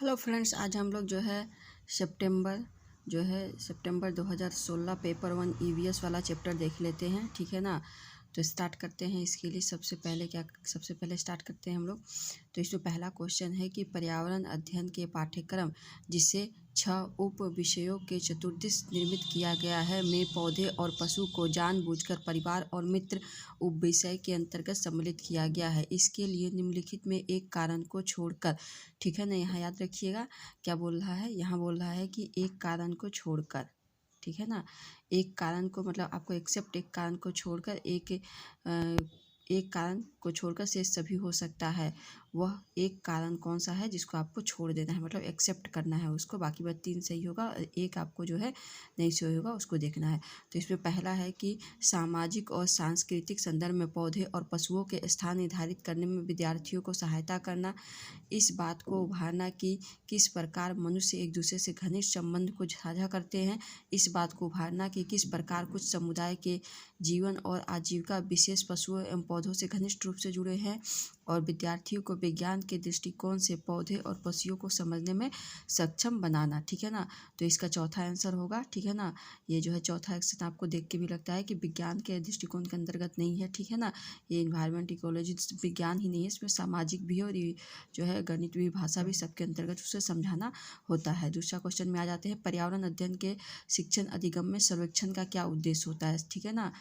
Hello friends, आज हम लोग सितंबर 2016 पेपर 1 ईवीएस वाला चैप्टर देख लेते हैं। ठीक है ना। तो स्टार्ट करते हैं। इसके लिए सबसे पहले स्टार्ट करते हैं हम लोग। तो इसमें पहला क्वेश्चन है कि पर्यावरण अध्ययन के पाठ्यक्रम जिसे 6 उप विषयों के चतुर्दिश निर्मित किया गया है में पौधे और पशु को जानबूझकर परिवार और मित्र उप विषय के अंतर्गत सम्मिलित किया गया है। इसके लिए निम्नलिखित में एक कारण को छोड़कर, ठीक है ना, यहाँ याद रखिएगा क्या बोल रहा है। यहाँ बोल रहा है कि एक कारण को छोड़कर, ठीक है ना, एक कारण को मतलब आपको एक्सेप्ट एक कारण को छोड़कर एक कारण को छोड़कर शेष सभी हो सकता है। वह एक कारण कौन सा है जिसको आपको छोड़ देना है, मतलब एक्सेप्ट करना है उसको। बाकी बात 3 सही होगा, एक आपको जो है नहीं सही होगा, उसको देखना है। तो इसमें पहला है कि सामाजिक और सांस्कृतिक संदर्भ में पौधे और पशुओं के स्थान निर्धारित करने में विद्यार्थियों को सहायता करना। इस बात को उभारना कि किस प्रकार मनुष्य एक दूसरे से घनिष्ठ संबंध को साझा करते हैं। इस बात को उभारना कि किस प्रकार कुछ समुदाय के जीवन और आजीविका विशेष पशुओं एवं पौधों से घनिष्ठ रूप से जुड़े हैं। और विद्यार्थियों को विज्ञान के दृष्टिकोण से पौधे और पशुओं को समझने में सक्षम बनाना। ठीक है ना। तो इसका चौथा आंसर होगा, ठीक है ना। ये जो है चौथा एक्शन आपको देख के भी लगता है कि विज्ञान के दृष्टिकोण के अंतर्गत नहीं है, ठीक है ना। ये इन्वायरमेंट इकोलॉजी विज्ञान ही नहीं है, इसमें सामाजिक भी और जो है गणित भी, भाषा भी, सबके अंतर्गत उसे समझाना होता है। दूसरा क्वेश्चन में आ जाते हैं, पर्यावरण अध्ययन के शिक्षण अधिगम में सर्वेक्षण का क्या उद्देश्य होता है, ठीक है ना।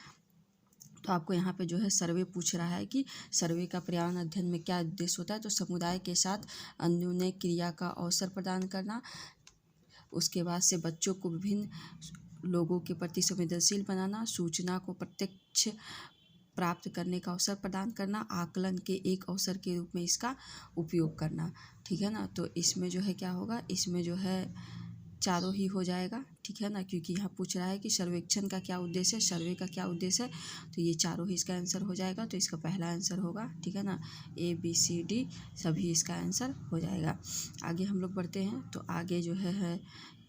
तो आपको यहाँ पे जो है सर्वे पूछ रहा है कि सर्वे का पर्यावरण अध्ययन में क्या उद्देश्य होता है। तो समुदाय के साथ अन्योन्य क्रिया का अवसर प्रदान करना, उसके बाद से बच्चों को विभिन्न लोगों के प्रति संवेदनशील बनाना, सूचना को प्रत्यक्ष प्राप्त करने का अवसर प्रदान करना, आकलन के एक अवसर के रूप में इसका उपयोग करना। ठीक है ना। तो इसमें जो है क्या होगा, इसमें जो है चारों ही हो जाएगा, ठीक है ना, क्योंकि यहाँ पूछ रहा है कि सर्वेक्षण का क्या उद्देश्य है, सर्वे का क्या उद्देश्य है। तो ये चारों ही इसका आंसर हो जाएगा। तो इसका पहला आंसर होगा, ठीक है ना, ABCD सभी इसका आंसर हो जाएगा। आगे हम लोग बढ़ते हैं। तो आगे जो है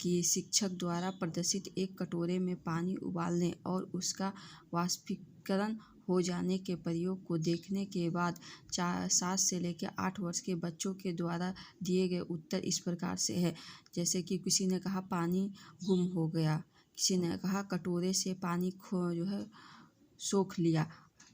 कि शिक्षक द्वारा प्रदर्शित एक कटोरे में पानी उबालने और उसका वाष्पीकरण हो जाने के प्रयोग को देखने के बाद 7 से लेकर 8 वर्ष के बच्चों के द्वारा दिए गए उत्तर इस प्रकार से है। जैसे कि किसी ने कहा पानी गुम हो गया, किसी ने कहा कटोरे से पानी जो है सोख लिया,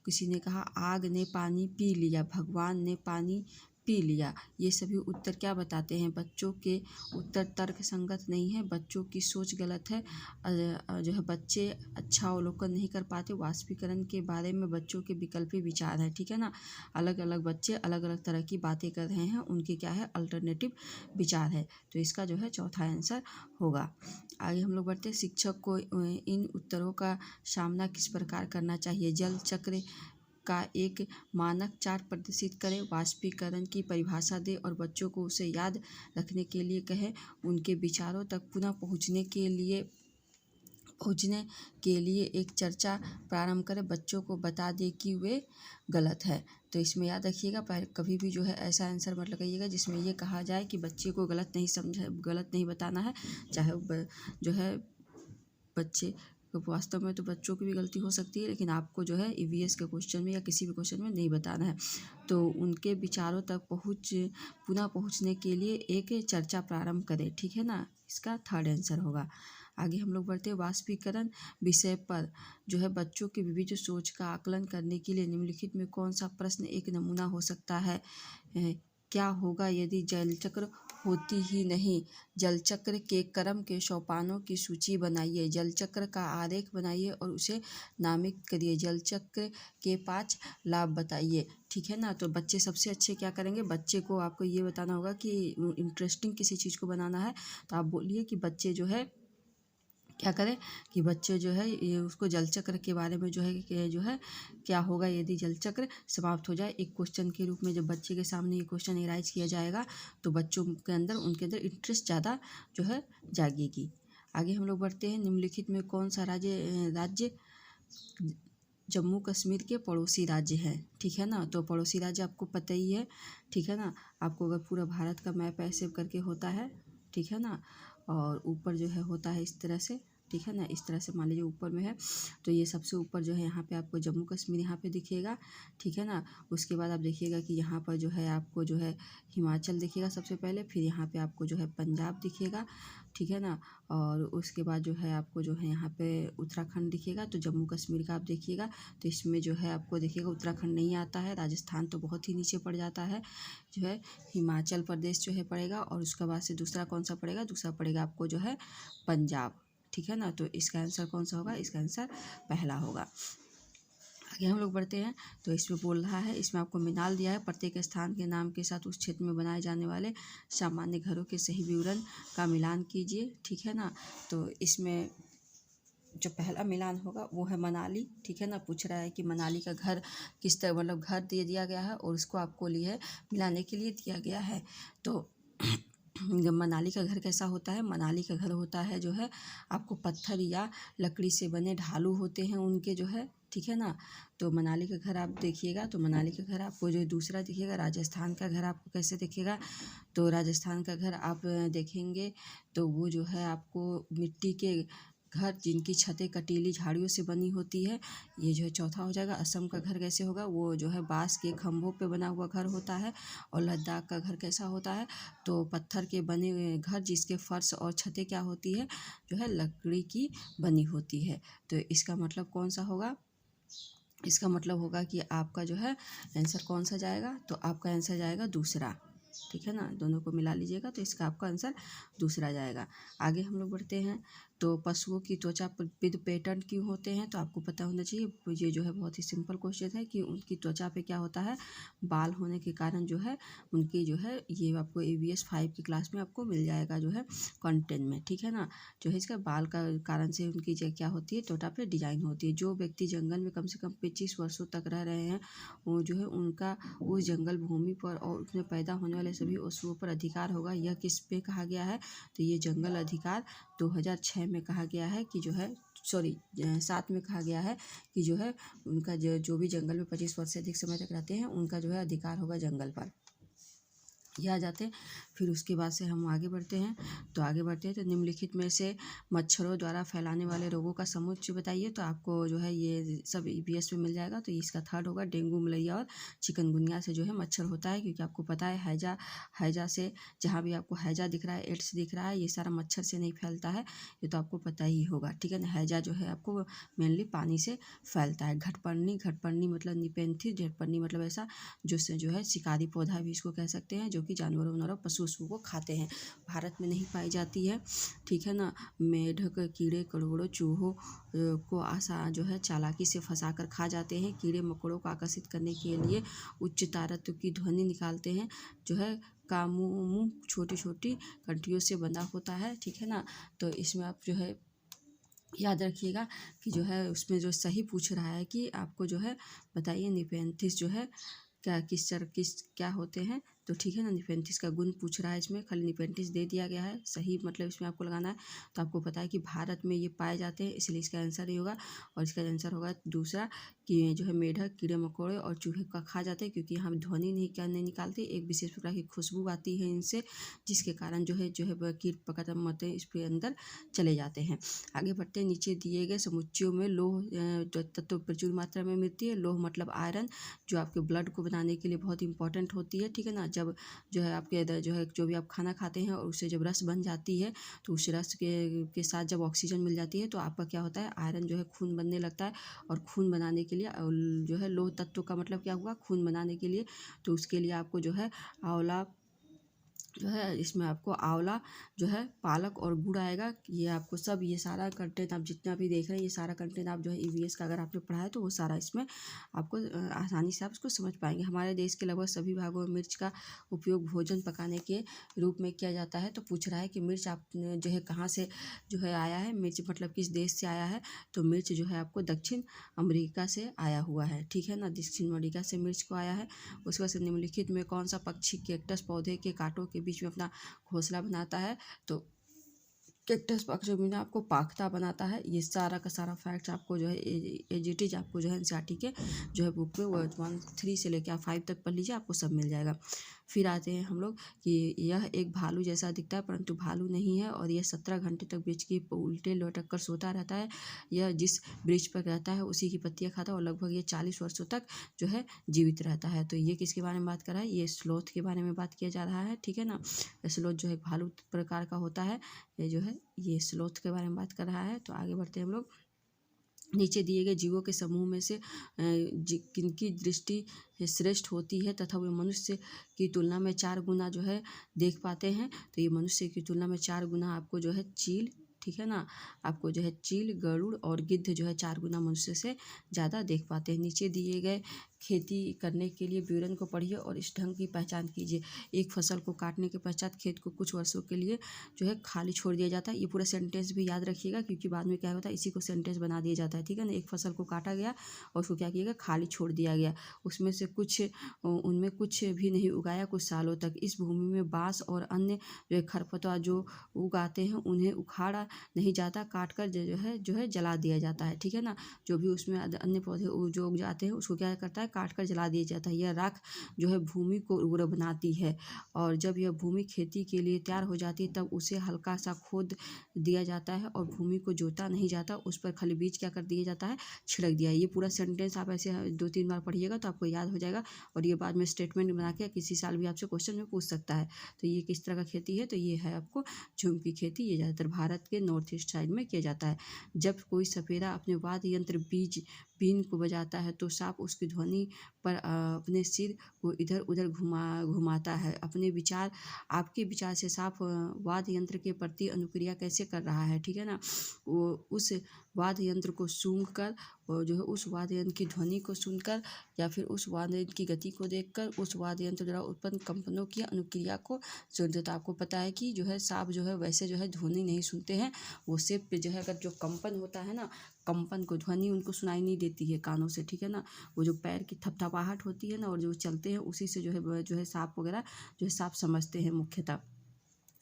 किसी ने कहा आग ने पानी पी लिया, भगवान ने पानी पी लिया। ये सभी उत्तर क्या बताते हैं, बच्चों के उत्तर तर्क संगत नहीं है, बच्चों की सोच गलत है। जो है बच्चे अच्छा अवलोकन नहीं कर पाते। वाष्पीकरण के बारे में बच्चों के विकल्पी विचार हैं, ठीक है ना। अलग अलग बच्चे अलग अलग तरह की बातें कर रहे हैं, उनके क्या है अल्टरनेटिव विचार है। तो इसका जो है चौथा आंसर होगा। आगे हम लोग बढ़ते हैं, शिक्षक को इन उत्तरों का सामना किस प्रकार करना चाहिए। जल चक्र का एक मानक चार्ट प्रदर्शित करें, वाष्पीकरण की परिभाषा दें और बच्चों को उसे याद रखने के लिए कहें। उनके विचारों तक पुनः पहुंचने के लिए एक चर्चा प्रारंभ करें, बच्चों को बता दें कि वे गलत है। तो इसमें याद रखिएगा, कभी भी जो है ऐसा आंसर मत लगाइएगा जिसमें ये कहा जाए कि बच्चे को गलत नहीं बताना है। चाहे जो है बच्चे वास्तव में तो बच्चों की भी गलती हो सकती है, लेकिन आपको जो है EVS के क्वेश्चन में या किसी भी क्वेश्चन में नहीं बताना है। तो उनके विचारों तक पुनः पहुंचने के लिए एक चर्चा प्रारंभ करें, ठीक है ना। इसका थर्ड आंसर होगा। आगे हम लोग बढ़ते हैं, वाष्पीकरण विषय पर जो है बच्चों की विविध सोच का आकलन करने के लिए निम्नलिखित में कौन सा प्रश्न एक नमूना हो सकता है। क्या होगा यदि जल चक्र होती ही नहीं। जल चक्र के क्रम के सोपानों की सूची बनाइए, जल चक्र का आरेख बनाइए और उसे नामित करिए। जल चक्र के 5 लाभ बताइए, ठीक है ना। तो बच्चे सबसे अच्छे क्या करेंगे, बच्चे को आपको ये बताना होगा कि इंटरेस्टिंग किसी चीज़ को बनाना है। तो आप बोलिए कि बच्चे जो है क्या करें, कि बच्चे जो है ये उसको जल चक्र के बारे में जो है क्या होगा यदि जल चक्र समाप्त हो जाए। एक क्वेश्चन के रूप में जब बच्चे के सामने ये क्वेश्चन एराइज किया जाएगा तो बच्चों के अंदर उनके अंदर इंटरेस्ट ज़्यादा जो है जागेगी। आगे हम लोग बढ़ते हैं, निम्नलिखित में कौन सा राज्य जम्मू कश्मीर के पड़ोसी राज्य हैं, ठीक है ना। तो पड़ोसी राज्य आपको पता ही है, ठीक है ना। आपको अगर पूरा भारत का मैप ऐसे करके होता है, ठीक है ना, और ऊपर जो है होता है इस तरह से, ठीक है ना। इस तरह से मान लीजिए ऊपर में है, तो ये सबसे ऊपर जो है यहाँ पे आपको जम्मू कश्मीर यहाँ पे दिखेगा, ठीक है ना। उसके बाद आप देखिएगा कि यहाँ पर जो है आपको जो है हिमाचल दिखेगा सबसे पहले, फिर यहाँ पे आपको जो है पंजाब दिखेगा, ठीक है ना। और उसके बाद जो है आपको जो है यहाँ पे उत्तराखंड दिखेगा। तो जम्मू कश्मीर का आप देखिएगा तो इसमें जो है आपको देखिएगा उत्तराखंड नहीं आता है, राजस्थान तो बहुत ही नीचे पड़ जाता है, जो है हिमाचल प्रदेश जो है पड़ेगा। और उसके बाद से दूसरा कौन सा पड़ेगा, दूसरा पड़ेगा आपको जो है पंजाब, ठीक है ना। तो इसका आंसर कौन सा होगा, इसका आंसर पहला होगा। आगे हम लोग बढ़ते हैं। तो इसमें बोल रहा है, इसमें आपको मिनाल दिया है, प्रत्येक स्थान के नाम के साथ उस क्षेत्र में बनाए जाने वाले सामान्य घरों के सही विवरण का मिलान कीजिए, ठीक है ना। तो इसमें जो पहला मिलान होगा वो है मनाली, ठीक है ना। पूछ रहा है कि मनाली का घर किस तरह, मतलब घर दे दिया गया है और उसको आपको लिए मिलाने के लिए दिया गया है। तो मनाली का घर कैसा होता है, मनाली का घर होता है जो है आपको पत्थर या लकड़ी से बने ढालू होते हैं उनके जो है, ठीक है ना। तो मनाली का घर आप देखिएगा, तो मनाली का घर आपको जो दूसरा दिखेगा, राजस्थान का घर आपको कैसे दिखेगा, तो राजस्थान का घर आप देखेंगे तो वो जो है आपको मिट्टी के घर जिनकी छतें कटीली झाड़ियों से बनी होती है, ये जो है चौथा हो जाएगा। असम का घर कैसे होगा, वो जो है बांस के खंभों पे बना हुआ घर होता है। और लद्दाख का घर कैसा होता है, तो पत्थर के बने हुए घर जिसके फर्श और छतें क्या होती है, जो है लकड़ी की बनी होती है। तो इसका मतलब कौन सा होगा, इसका मतलब होगा कि आपका जो है आंसर कौन सा जाएगा, तो आपका आंसर जाएगा दूसरा, ठीक है ना। दोनों को मिला लीजिएगा तो इसका आपका आंसर दूसरा जाएगा। आगे हम लोग बढ़ते हैं। तो पशुओं की त्वचा पर विविध पैटर्न क्यों होते हैं, तो आपको पता होना चाहिए। ये जो है बहुत ही सिंपल क्वेश्चन है कि उनकी त्वचा पे क्या होता है, बाल होने के कारण जो है उनकी जो है, ये आपको ABS 5 की क्लास में आपको मिल जाएगा जो है कंटेंट में, ठीक है ना। जो है इसका बाल का कारण से उनकी जो क्या होती है, त्वचा पे डिजाइन होती है। जो व्यक्ति जंगल में कम से कम 25 वर्षों तक रह रहे हैं, वो जो है उनका उस जंगल भूमि पर और उसमें पैदा होने वाले सभी वस्तुओं पर अधिकार होगा। यह किस पे कहा गया है, तो ये जंगल अधिकार 2006 में कहा गया है कि जो है, सॉरी 7 में कहा गया है कि जो है उनका जो भी जंगल में 25 वर्ष से अधिक समय तक रहते हैं उनका जो है अधिकार होगा जंगल पर। ये आ जाते हैं। फिर उसके बाद से हम आगे बढ़ते हैं। तो आगे बढ़ते हैं तो निम्नलिखित में से मच्छरों द्वारा फैलाने वाले रोगों का समुच्चय बताइए। तो आपको जो है ये सब EVS में मिल जाएगा। तो इसका थर्ड होगा डेंगू, मलेरिया और चिकनगुनिया से जो है मच्छर होता है, क्योंकि आपको पता है हैजा से, जहाँ भी आपको हैजा दिख रहा है, एड्स दिख रहा है, ये सारा मच्छर से नहीं फैलता है, ये तो आपको पता ही होगा, ठीक है ना। हैजा जो है आपको मेनली पानी से फैलता है। घटपर्णी मतलब निपेंथिस, झटपर्णी मतलब ऐसा जो है शिकारी पौधा भी इसको कह सकते हैं, जो कि जानवरों और पशुओं को खाते हैं। भारत में नहीं पाई जाती है, ठीक है ना। मेढक, कीड़े, करोड़ों चूहों को आशा जो है चालाकी से फंसाकर खा जाते हैं। कीड़े मकोड़ों को आकर्षित करने के लिए उच्च तारत्व की ध्वनि निकालते हैं, जो है का मुंह छोटी छोटी कंटियों से बंधा होता है, ठीक है ना। तो इसमें आप जो है याद रखिएगा कि जो है उसमें जो सही पूछ रहा है कि आपको जो है बताइए निपेंथिस जो है किस क्या होते हैं, तो ठीक है ना। निपेंथिस का गुण पूछ रहा है, इसमें खाली निपेंथिस दे दिया गया है, सही मतलब इसमें आपको लगाना है। तो आपको पता है कि भारत में ये पाए जाते हैं, इसलिए इसका आंसर ही होगा। और इसका आंसर होगा दूसरा कि जो है मेढक, कीड़े मकोड़े और चूहे का खा जाते हैं, क्योंकि यहाँ ध्वनि नहीं निकालती, एक विशेष प्रकार की खुशबू आती है इनसे, जिसके कारण जो है कीट पकड़ मरते हैं, इसके अंदर चले जाते हैं। आगे बढ़ते हैं। नीचे दिए गए समुच्चयों में लोह तत्व प्रचुर मात्रा में मिलती है। लोह मतलब आयरन, जो आपके ब्लड को बनाने के लिए बहुत इंपॉर्टेंट होती है, ठीक है ना। जब जो है आपके इधर जो है जो भी आप खाना खाते हैं और उससे जब रस बन जाती है, तो उस रस के साथ जब ऑक्सीजन मिल जाती है तो आपका क्या होता है, आयरन जो है खून बनने लगता है। और खून बनाने के लिए जो है लोह तत्व का मतलब क्या हुआ, खून बनाने के लिए। तो उसके लिए आपको जो है आंवला जो है, इसमें आपको आंवला जो है, पालक और गुड़ आएगा। ये आपको सब, ये सारा कंटेंट आप जितना भी देख रहे हैं, ये सारा कंटेंट आप जो है EVS का अगर आपने पढ़ा है तो वो सारा इसमें आपको आसानी से आप उसको समझ पाएंगे। हमारे देश के लगभग सभी भागों में मिर्च का उपयोग भोजन पकाने के रूप में किया जाता है। तो पूछ रहा है कि मिर्च आप जो है कहाँ से जो है आया है, मिर्च मतलब किस देश से आया है। तो मिर्च जो है आपको दक्षिण अमेरिका से आया हुआ है, ठीक है ना। दक्षिण अमेरिका से मिर्च को आया है। उसके बाद से निम्नलिखित में कौन सा पक्षी कैक्टस पौधे के कांटों के बीच में अपना घोंसला बनाता है, तो कैक्टस पक्षी में आपको पाख्ता बनाता है। ये सारा का सारा फैक्ट्स आपको जो है एजिटिज आपको जो है NCERT के जो है बुक में 1 3 से लेकर 5 तक पढ़ लीजिए, आपको सब मिल जाएगा। फिर आते हैं हम लोग कि यह एक भालू जैसा दिखता है परंतु भालू नहीं है, और यह 17 घंटे तक वृक्ष के उल्टे लटक कर सोता रहता है। यह जिस वृक्ष पर रहता है उसी की पत्तियां खाता है, और लगभग ये 40 वर्षों तक जो है जीवित रहता है। तो ये किसके बारे में बात कर रहा है? ये स्लोथ के बारे में बात किया जा रहा है, ठीक है ना। स्लोथ जो है भालू प्रकार का होता है, ये जो है ये स्लोथ के बारे में बात कर रहा है। तो आगे बढ़ते हैं हम लोग। नीचे दिए गए जीवों के समूह में से किनकी दृष्टि श्रेष्ठ होती है तथा वे मनुष्य की तुलना में 4 गुना जो है देख पाते हैं? तो ये मनुष्य की तुलना में 4 गुना आपको जो है चील, ठीक है ना, आपको जो है चील, गरुड़ और गिद्ध जो है 4 गुना मनुष्य से ज़्यादा देख पाते हैं। नीचे दिए गए खेती करने के लिए विवरण को पढ़िए और इस ढंग की पहचान कीजिए। एक फसल को काटने के पश्चात खेत को कुछ वर्षों के लिए जो है खाली छोड़ दिया जाता है। ये पूरा सेंटेंस भी याद रखिएगा, क्योंकि बाद में क्या होता है इसी को सेंटेंस बना दिया जाता है, ठीक है ना। एक फसल को काटा गया और उसको क्या किया गया, खाली छोड़ दिया गया। उसमें से उनमें कुछ भी नहीं उगाया कुछ सालों तक। इस भूमि में बाँस और अन्य जो है खरपतवार जो उगाते हैं उन्हें उखाड़ा नहीं जाता, काट कर जो है जला दिया जाता है, ठीक है ना। जो भी उसमें अन्य पौधे जो उग जाते हैं उसको क्या करता है, काट कर जला दिया जाता है। यह राख जो है भूमि को उर्वर बनाती है, और जब यह भूमि खेती के लिए तैयार हो जाती है तब उसे हल्का सा खोद दिया जाता है, और भूमि को जोता नहीं जाता, उस पर खली बीज क्या कर दिया जाता है, छिड़क दिया। ये पूरा सेंटेंस आप ऐसे 2-3 बार पढ़िएगा तो आपको याद हो जाएगा, और ये बाद में स्टेटमेंट बना के किसी साल भी आपसे क्वेश्चन में पूछ सकता है। तो ये किस तरह का खेती है, तो ये है आपको झूम की खेती। ये ज़्यादातर भारत के नॉर्थ ईस्ट साइड में किया जाता है। जब कोई सपेरा अपने वाद्य यंत्र बीन को बजाता है तो सांप उसकी ध्वनि पर अपने सिर को इधर उधर घुमाता है। आपके विचार से सांप वाद्य यंत्र के प्रति अनुक्रिया कैसे कर रहा है, ठीक है ना। वो उस वाद्य यंत्र को सूंघ कर, और जो है उस वाद्य यंत्र की ध्वनि को सुनकर, या फिर उस वाद्य यंत्र की गति को देखकर उस वाद्य यंत्र द्वारा उत्पन्न कंपनों की अनुक्रिया को सुनते। तो आपको पता है कि जो है सांप जो है वैसे जो है ध्वनि नहीं सुनते हैं, वो सिर्फ जो है अगर जो कंपन होता है ना, कंपन को, ध्वनि उनको सुनाई नहीं देती है कानों से, ठीक है ना। वो जो पैर की थपथपाहट होती है ना, और जो चलते हैं उसी से जो है सांप वगैरह जो है सांप समझते हैं मुख्यतः,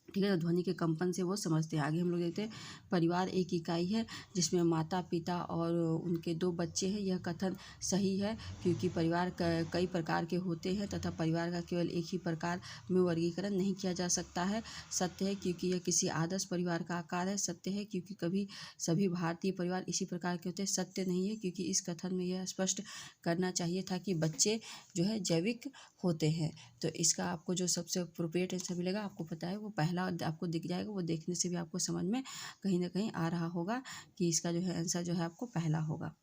ठीक है। तो ध्वनि के कंपन से वो समझते हैं। आगे हम लोग देखते हैं, परिवार एक इकाई है जिसमें माता पिता और उनके 2 बच्चे हैं। यह कथन सही है क्योंकि परिवार कई प्रकार के होते हैं तथा परिवार का केवल एक ही प्रकार में वर्गीकरण नहीं किया जा सकता है। सत्य है क्योंकि यह किसी आदर्श परिवार का आकार है। सत्य है क्योंकि कभी सभी भारतीय परिवार इसी प्रकार के होते हैं। सत्य नहीं है क्योंकि इस कथन में यह स्पष्ट करना चाहिए था कि बच्चे जो है जैविक होते हैं। तो इसका आपको जो सबसे अप्रोप्रिएट आंसर मिलेगा, आपको पता है वो पहला आपको दिख जाएगा, वो देखने से भी आपको समझ में कहीं ना कहीं आ रहा होगा कि इसका जो है आंसर जो है आपको पहला होगा,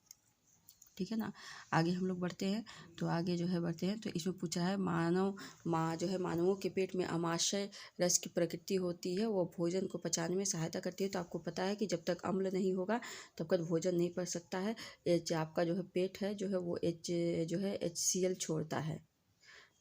ठीक है ना। आगे हम लोग बढ़ते हैं, तो आगे जो है बढ़ते हैं तो इसमें पूछा है मानवों के पेट में आमाशय रस की प्रकृति होती है, वो भोजन को पचाने में सहायता करती है। तो आपको पता है कि जब तक अम्ल नहीं होगा तब तक भोजन नहीं पच सकता है। आपका जो है पेट है जो है वो HCl छोड़ता है,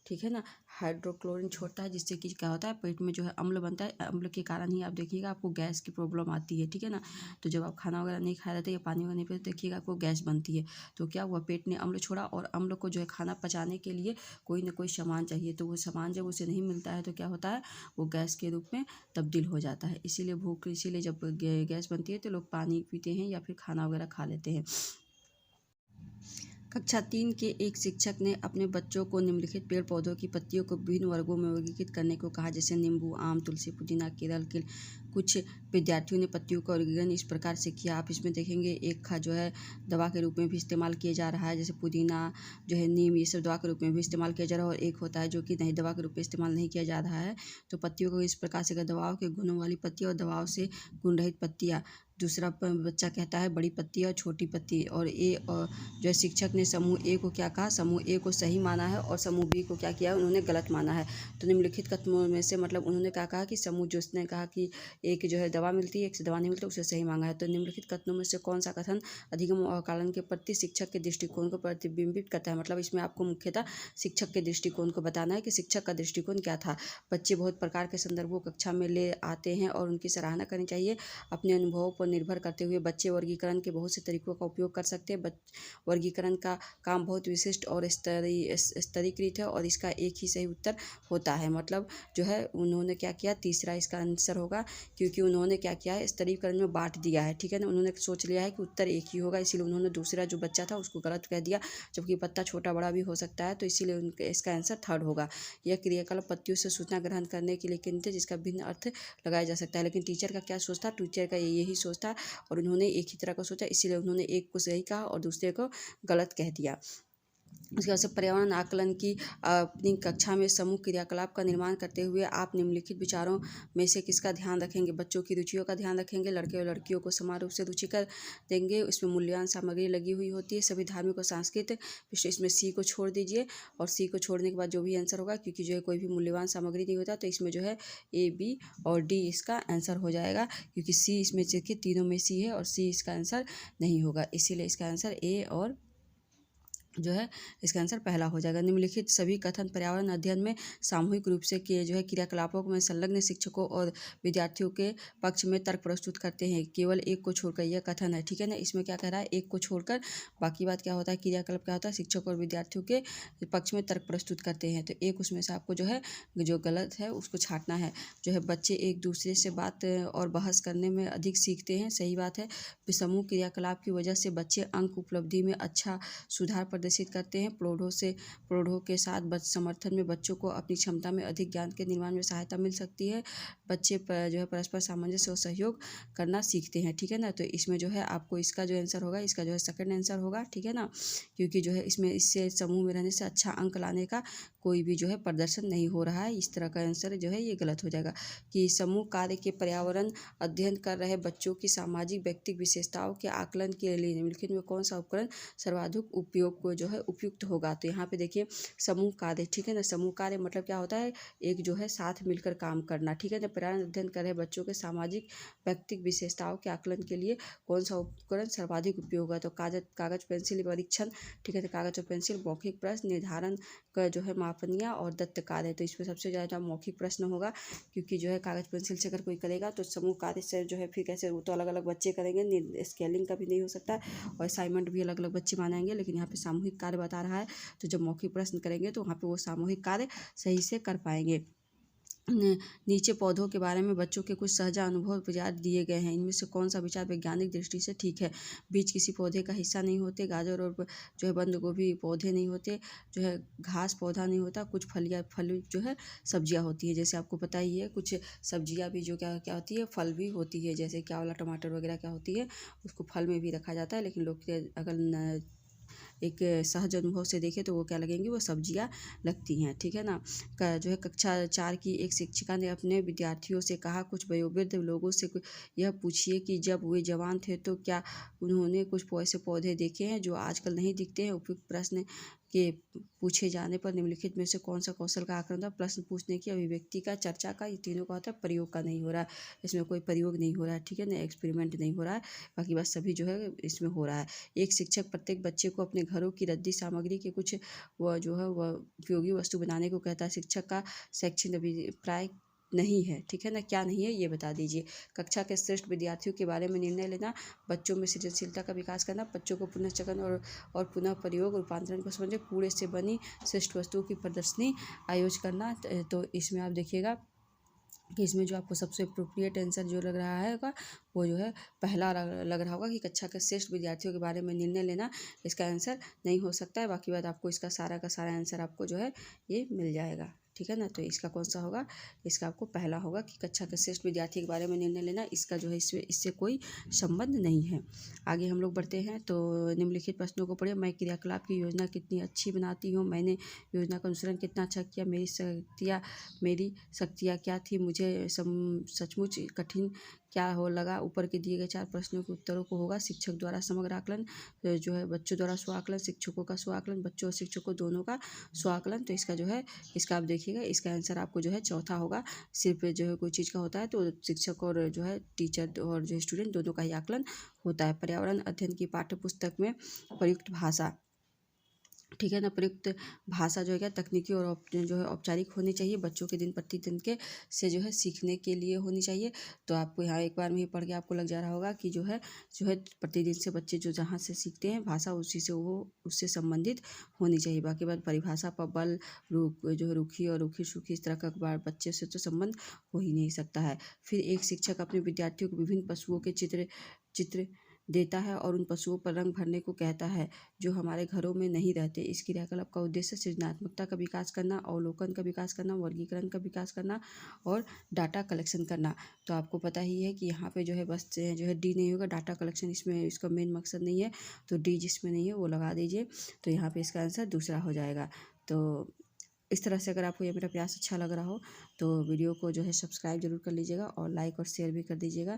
ठीक है ना, हाइड्रोक्लोरिन छोड़ता है, जिससे कि क्या होता है पेट में जो है अम्ल बनता है। अम्ल के कारण ही आप देखिएगा आपको गैस की प्रॉब्लम आती है, ठीक है ना। तो जब आप खाना वगैरह नहीं खा रहे थे या पानी वगैरह नहीं पीते देखिएगा आपको गैस बनती है। तो क्या हुआ, पेट ने अम्ल छोड़ा, और अम्ल को जो है खाना पचाने के लिए कोई ना कोई सामान चाहिए। तो वो सामान जब उसे नहीं मिलता है तो क्या होता है, वो गैस के रूप में तब्दील हो जाता है। इसीलिए जब गैस बनती है तो लोग पानी पीते हैं या फिर खाना वगैरह खा लेते हैं। कक्षा 3 के एक शिक्षक ने अपने बच्चों को निम्नलिखित पेड़ पौधों की पत्तियों को विभिन्न वर्गों में वर्गीकृत करने को कहा, जैसे नींबू, आम, तुलसी, पुदीना, केरल के। कुछ विद्यार्थियों ने पत्तियों का वर्गीकरण इस प्रकार से किया। आप इसमें देखेंगे एक जो है दवा के रूप में भी इस्तेमाल किया जा रहा है, जैसे पुदीना जो है, नीम, ये सब दवा के रूप में भी इस्तेमाल किया जा रहा है, और एक होता है जो कि नहीं, दवा के रूप में इस्तेमाल नहीं किया जा रहा है। तो पत्तियों को इस प्रकार से दवाओं के गुणों वाली पत्ती और दवाओं से गुण रहित पत्तियाँ। दूसरा बच्चा कहता है बड़ी पत्ती और छोटी पत्ती। और जो है शिक्षक ने समूह ए को क्या कहा, समूह ए को सही माना है और समूह बी को क्या किया, उन्होंने गलत माना है। तो निम्नलिखित कथनों में से मतलब उन्होंने क्या कहा कि समूह जो उसने कहा कि एक जो है दवा मिलती है, एक से दवा नहीं मिलती, उसे सही मांगा है। तो निम्नलिखित कथनों में से कौन सा कथन अधिगम और कालन के प्रति शिक्षक के दृष्टिकोण को प्रतिबिंबित करता है। मतलब इसमें आपको मुख्यतः शिक्षक के दृष्टिकोण को बताना है कि शिक्षक का दृष्टिकोण क्या था। बच्चे बहुत प्रकार के संदर्भों कक्षा में ले आते हैं और उनकी सराहना करनी चाहिए। अपने अनुभवों पर निर्भर करते हुए बच्चे वर्गीकरण के बहुत से तरीकों का उपयोग कर सकते हैं। वर्गीकरण का काम बहुत विशिष्ट और स्तरीकृत है, और इसका एक ही सही उत्तर होता है। मतलब जो है उन्होंने क्या किया, तीसरा इसका आंसर होगा क्योंकि उन्होंने क्या किया है, स्तरीकरण में बांट दिया है, ठीक है ना। उन्होंने सोच लिया है कि उत्तर एक ही होगा, इसीलिए उन्होंने दूसरा जो बच्चा था उसको गलत कह दिया, जबकि पत्ता छोटा बड़ा भी हो सकता है, तो इसीलिए उनका इसका आंसर थर्ड होगा। यह क्रियाकलाप पत्तियों से सूचना ग्रहण करने के लिए केंद्रित है, जिसका भिन्न अर्थ लगाया जा सकता है। लेकिन टीचर का क्या सोच था, टीचर का यही सोच था और उन्होंने एक ही तरह का सोचा, इसीलिए उन्होंने एक को सही कहा और दूसरे को गलत कह दिया। उसके बाद से पर्यावरण आकलन की अपनी कक्षा में समूह क्रियाकलाप का निर्माण करते हुए आप निम्नलिखित विचारों में से किसका ध्यान रखेंगे। बच्चों की रुचियों का ध्यान रखेंगे, लड़के और लड़कियों को समान रूप से रुचिकर देंगे, इसमें मूल्यवान सामग्री लगी हुई होती है, सभी धार्मिक और सांस्कृतिक, इसमें सी को छोड़ दीजिए और सी को छोड़ने के बाद जो भी आंसर होगा, क्योंकि जो है कोई भी मूल्यवान सामग्री नहीं होता, तो इसमें जो है ए, बी और डी इसका आंसर हो जाएगा, क्योंकि सी इसमें देखिए तीनों में सी है और सी इसका आंसर नहीं होगा, इसीलिए इसका आंसर ए और जो है इसका आंसर पहला हो जाएगा। निम्नलिखित सभी कथन पर्यावरण अध्ययन में सामूहिक रूप से किए जो है क्रियाकलापों में संलग्न शिक्षकों और विद्यार्थियों के पक्ष में तर्क प्रस्तुत करते हैं, केवल एक को छोड़कर, यह कथन है, ठीक है ना। इसमें क्या कह रहा है, एक को छोड़कर बाकी बात क्या होता है, क्रियाकलाप क्या होता है, शिक्षक और विद्यार्थियों के पक्ष में तर्क प्रस्तुत करते हैं, तो एक उसमें से आपको जो है जो गलत है उसको छांटना है। जो है बच्चे एक दूसरे से बात और बहस करने में अधिक सीखते हैं, सही बात है। समूह क्रियाकलाप की वजह से बच्चे अंक उपलब्धि में अच्छा सुधार प्रदर्शित करते हैं। प्रौढ़ों के साथ समर्थन में बच्चों को अपनी क्षमता में अधिक ज्ञान के निर्माण में सहायता मिल सकती है। बच्चे जो है परस्पर सामंजस्य और सहयोग करना सीखते हैं, ठीक है ना। तो इसमें जो है आपको इसका जो आंसर होगा, इसका जो है सेकंड आंसर होगा, ठीक है ना, क्योंकि जो है इसमें इससे समूह में रहने से अच्छा अंक लाने का कोई भी जो है प्रदर्शन नहीं हो रहा है, इस तरह का आंसर जो है ये गलत हो जाएगा। कि समूह कार्य के पर्यावरण अध्ययन कर रहे बच्चों की सामाजिक व्यक्तिगत विशेषताओं के आकलन के लिए निम्नलिखित में कौन सा उपकरण सर्वाधिक उपयोग को जो है उपयुक्त होगा। तो यहाँ पे देखिए समूह कार्य, ठीक है ना, समूह कार्य मतलब क्या होता है, एक जो है साथ मिलकर काम करना, ठीक है ना। पर्यावरण अध्ययन कर रहे बच्चों के सामाजिक व्यक्तिगत विशेषताओं के आकलन के लिए कौन सा उपकरण सर्वाधिक उपयोग है, तो कागज पेंसिल परीक्षण, ठीक है, तो कागज और पेंसिल, मौखिक प्रश्न निर्धारण का जो है मापनिया और दत्त कार्य, तो इसमें सबसे ज़्यादा मौखिक प्रश्न होगा, क्योंकि जो है कागज पेंसिल से अगर कोई करेगा तो समूह कार्य से जो है फिर कैसे, वो तो अलग अलग बच्चे करेंगे, स्केलिंग का भी नहीं हो सकता और असाइनमेंट भी अलग अलग बच्चे बनाएंगे, लेकिन यहाँ पे सामूहिक कार्य बता रहा है, तो जब मौखिक प्रश्न करेंगे तो वहाँ पे वो सामूहिक कार्य सही से कर पाएंगे। नीचे पौधों के बारे में बच्चों के कुछ सहजा अनुभव विचार दिए गए हैं, इनमें से कौन सा विचार वैज्ञानिक दृष्टि से ठीक है। बीज किसी पौधे का हिस्सा नहीं होते, गाजर और जो है बंद गोभी पौधे नहीं होते, जो है घास पौधा नहीं होता, कुछ फल जो है सब्जियां होती है, जैसे आपको पता ही है कुछ सब्जियां भी जो क्या क्या होती है, फल भी होती है, जैसे क्या वाला टमाटर वगैरह क्या होती है, उसको फल में भी रखा जाता है, लेकिन लोग अगर एक सहज अनुभव से देखें तो वो क्या लगेंगी, वो सब्जियां लगती हैं, ठीक है ना। जो है कक्षा 4 की एक शिक्षिका ने अपने विद्यार्थियों से कहा, कुछ वयोवृद्ध लोगों से यह पूछिए कि जब वे जवान थे तो क्या उन्होंने कुछ ऐसे पौधे देखे हैं जो आजकल नहीं दिखते हैं। उपयुक्त प्रश्न के पूछे जाने पर निम्नलिखित में से कौन सा कौशल का आकलन था। प्रश्न पूछने की, अभिव्यक्ति का, चर्चा का, ये तीनों का होता है, प्रयोग का नहीं हो रहा है, इसमें कोई प्रयोग नहीं हो रहा है, ठीक है ना, एक्सपेरिमेंट नहीं हो रहा है, बाकी बस सभी जो है इसमें हो रहा है। एक शिक्षक प्रत्येक बच्चे को अपने घरों की रद्दी सामग्री के कुछ वह जो है वह उपयोगी वस्तु बनाने को कहता है। शिक्षक का शैक्षणिक अभिप्राय नहीं है, ठीक है ना, क्या नहीं है ये बता दीजिए। कक्षा के श्रेष्ठ विद्यार्थियों के बारे में निर्णय लेना, बच्चों में सृजनशीलता का विकास करना, बच्चों को पुनश्चक्रण और पुनः प्रयोग रूपांतरण को समझे, कूड़े से बनी श्रेष्ठ वस्तुओं की प्रदर्शनी आयोजित करना। तो इसमें आप देखिएगा कि इसमें जो आपको सबसे अप्रोप्रिएट आंसर जो लग रहा है वो जो है पहला लग रहा होगा कि कक्षा के श्रेष्ठ विद्यार्थियों के बारे में निर्णय लेना, इसका आंसर नहीं हो सकता है। बाकी बात आपको इसका सारा का सारा आंसर आपको जो है ये मिल जाएगा, ठीक है ना। तो इसका कौन सा होगा, इसका आपको पहला होगा कि कक्षा के श्रेष्ठ विद्यार्थी के बारे में निर्णय लेना, इसका जो है इससे कोई संबंध नहीं है। आगे हम लोग बढ़ते हैं, तो निम्नलिखित प्रश्नों को पढ़िए। मैं क्रियाकलाप की योजना कितनी अच्छी बनाती हूँ, मैंने योजना का अनुसरण कितना अच्छा किया, मेरी शक्तियाँ क्या थी, मुझे सचमुच कठिन क्या हो लगा। ऊपर के दिए गए 4 प्रश्नों के उत्तरों को होगा। शिक्षक द्वारा समग्र आकलन, जो है बच्चों द्वारा स्व आकलन, शिक्षकों का स्व आकलन, बच्चों और शिक्षकों दोनों का स्व आकलन। तो इसका जो है इसका आप देखिएगा, इसका आंसर आपको जो है चौथा होगा। सिर्फ जो है कोई चीज़ का होता है तो शिक्षक और जो है टीचर और जो स्टूडेंट दोनों का ही आकलन होता है। पर्यावरण अध्ययन की पाठ्य पुस्तक में प्रयुक्त भाषा, ठीक है ना। प्रयुक्त भाषा जो है क्या तकनीकी और जो है औपचारिक होनी चाहिए, बच्चों के दिन प्रतिदिन के से जो है सीखने के लिए होनी चाहिए। तो आपको यहाँ एक बार में ही पढ़ के आपको लग जा रहा होगा कि जो है प्रतिदिन से बच्चे जो जहाँ से सीखते हैं भाषा उसी से वो उससे संबंधित होनी चाहिए। बाकी बात परिभाषा पर बल रूख जो है रूखी और रूखी सूखी इस तरह का बार बच्चे से तो संबंध हो ही नहीं सकता है। फिर एक शिक्षक अपने विद्यार्थियों को विभिन्न पशुओं के चित्र चित्र देता है और उन पशुओं पर रंग भरने को कहता है जो हमारे घरों में नहीं रहते। इस क्रियाकलाप का उद्देश्य सृजनात्मकता का विकास करना, अवलोकन का विकास करना, वर्गीकरण का विकास करना और डाटा कलेक्शन करना। तो आपको पता ही है कि यहाँ पे जो है बस जो है डी नहीं होगा, डाटा कलेक्शन इसमें इसका मेन मकसद नहीं है, तो डी जिसमें नहीं है वो लगा दीजिए। तो यहाँ पे इसका आंसर दूसरा हो जाएगा। तो इस तरह से अगर आपको ये मेरा प्रयास अच्छा लग रहा हो तो वीडियो को जो है सब्सक्राइब जरूर कर लीजिएगा और लाइक और शेयर भी कर दीजिएगा।